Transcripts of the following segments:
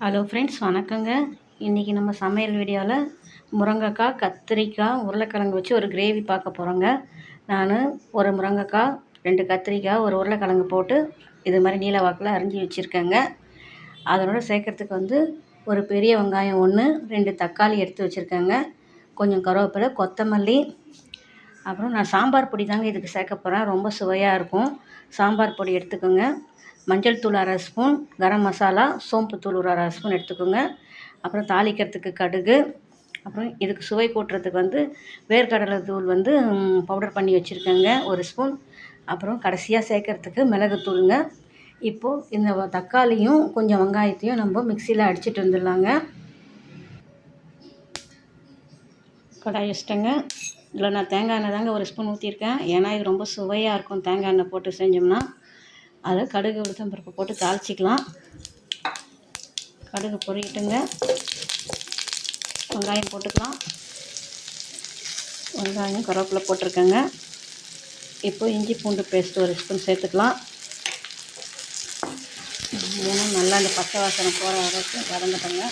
Hello friends, வணக்கங்க. இன்றைக்கி நம்ம சமையல் வீடியோவில் முருங்கைக்காய், கத்திரிக்காய், உருளைக்கிழங்கு வச்சு ஒரு கிரேவி பார்க்க போகிறோங்க. நான் ஒரு முருங்கைக்காய், 2 கத்திரிக்காய், ஒரு உருளைக்கிழங்கு போட்டு இது மாதிரி நீல வாக்கில் அரிஞ்சு வச்சுருக்கேங்க. அதனோட சேர்க்குறதுக்கு ஒரு பெரிய வெங்காயம் 1, 2 தக்காளி எடுத்து வச்சுருக்கேங்க. கொஞ்சம் கருவேப்பிலை, கொத்தமல்லி, அப்புறம் நான் சாம்பார் பொடி தாங்க இதுக்கு சேர்க்க போகிறேன். ரொம்ப சுவையாக இருக்கும். சாம்பார் பொடி எடுத்துக்கோங்க. மஞ்சள் தூள் 1/2 ஸ்பூன், கரம் மசாலா, சோம்புத்தூள் ஒரு 1/2 ஸ்பூன் எடுத்துக்கோங்க. அப்புறம் தாளிக்கிறதுக்கு கடுகு, அப்புறம் இதுக்கு சுவை கூட்டுறதுக்கு வேர்க்கடலை தூள் பவுடர் பண்ணி வச்சுருக்கேங்க 1 ஸ்பூன். அப்புறம் கடைசியாக சேர்க்குறதுக்கு மிளகுத்தூளுங்க. இப்போது இந்த தக்காளியும் கொஞ்சம் வெங்காயத்தையும் நம்ம மிக்சியில் அடிச்சிட்டு வந்துடலாங்க. கடாய் வச்சிட்டேங்க. இதில் நான் தேங்காய் எண்ணெய் தாங்க 1 ஸ்பூன் ஊற்றிருக்கேன். ஏன்னா இது ரொம்ப சுவையாக இருக்கும் தேங்காய் எண்ணெய் போட்டு செஞ்சோம்னா. அதை கடுகு உளுத்தம் பருப்பு போட்டு தாளிச்சிக்கலாம். கடுகு பொரிக்கிட்டுங்க. வெங்காயம் போட்டுக்கலாம். வெங்காயம் கருவேப்பிலை போட்டிருக்கேங்க. இப்போ இஞ்சி பூண்டு பேஸ்ட் 1 ஸ்பூன் சேர்த்துக்கலாம். ஏன்னா நல்லா இந்த பச்சை வாசனை போகிற அளவுக்கு வதங்கட்டங்க.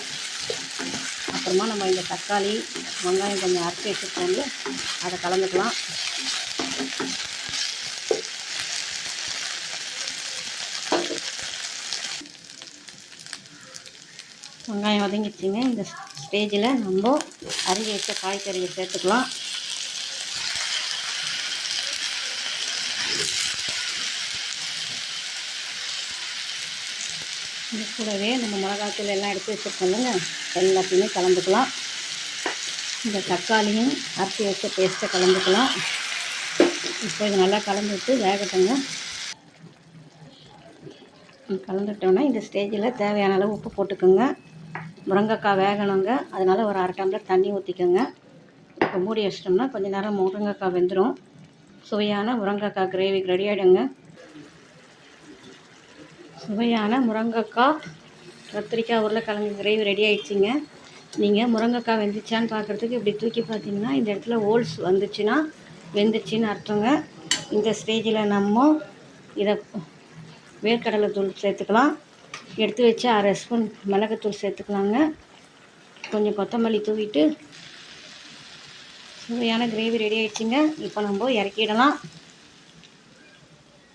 அப்புறமா நம்ம இந்த தக்காளி வெங்காயம் கொஞ்சம் அரைச்சி வச்சுட்டு அதை கலந்துக்கலாம். வெங்காயம் வதங்கிடுச்சிங்க. இந்த ஸ்டேஜில் நம்ம அரிஞ்சு வச்ச காய்கறியை சேர்த்துக்கலாம். இது கூடவே நம்ம மிளகாத்தூள் எல்லாம் எடுத்து வச்சுருக்கோம்லங்க, எல்லாத்தையுமே கலந்துக்கலாம். இந்த தக்காளியும் அரைச்சி வச்ச பேஸ்ட்டை கலந்துக்கலாம். இப்போ இது நல்லா கலந்து விட்டு வேகட்டுங்க. கலந்துட்டோன்னா இந்த ஸ்டேஜில் தேவையான அளவு உப்பு போட்டுக்கோங்க. முருங்கைக்காய் வேகணுங்க, அதனால் ஒரு 1/2 டம்ளர் தண்ணி ஊற்றிக்கோங்க. இப்போ மூடி வச்சிட்டோம்னா கொஞ்சம் நேரம் முருங்கைக்காய் வெந்துடும். சுவையான முருங்கைக்காய் கிரேவி ரெடி ஆகிடுங்க. சுவையான முருங்கைக்காய், கத்திரிக்காய், உருளைக்கிழங்கு கிரேவி ரெடி ஆகிடுச்சிங்க. நீங்கள் முருங்கைக்காய் வெந்துச்சான்னு பார்க்குறதுக்கு இப்படி தூக்கி பார்த்தீங்கன்னா இந்த இடத்துல ஹோல்ஸ் வந்துச்சுன்னா வெந்துச்சுன்னு அர்த்தங்க. இந்த ஸ்டேஜில் நம்ம இதை வேர்க்கடலை தூள் சேர்த்துக்கலாம். எடுத்து வச்சு 1/2 ஸ்பூன் மிளகுத்தூள் சேர்த்துக்கலாங்க. கொஞ்சம் கொத்தமல்லி தூவிட்டு சுவையான கிரேவி ரெடி ஆகிடுச்சிங்க. இப்போ நம்ம இறக்கிடலாம்.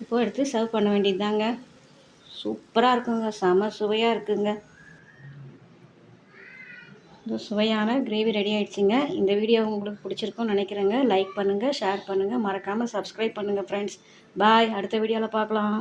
இப்போது எடுத்து சர்வ் பண்ண வேண்டியது தாங்க. சூப்பராக இருக்குங்க, செம சுவையாக இருக்குங்க. இந்த சுவையான கிரேவி ரெடி ஆகிடுச்சிங்க. இந்த வீடியோ உங்களுக்கு பிடிச்சிருக்கும்னு நினைக்கிறேங்க. லைக் பண்ணுங்கள், ஷேர் பண்ணுங்கள், மறக்காமல் சப்ஸ்கிரைப் பண்ணுங்கள் ஃப்ரெண்ட்ஸ். பாய். அடுத்த வீடியோவில் பார்க்கலாம்.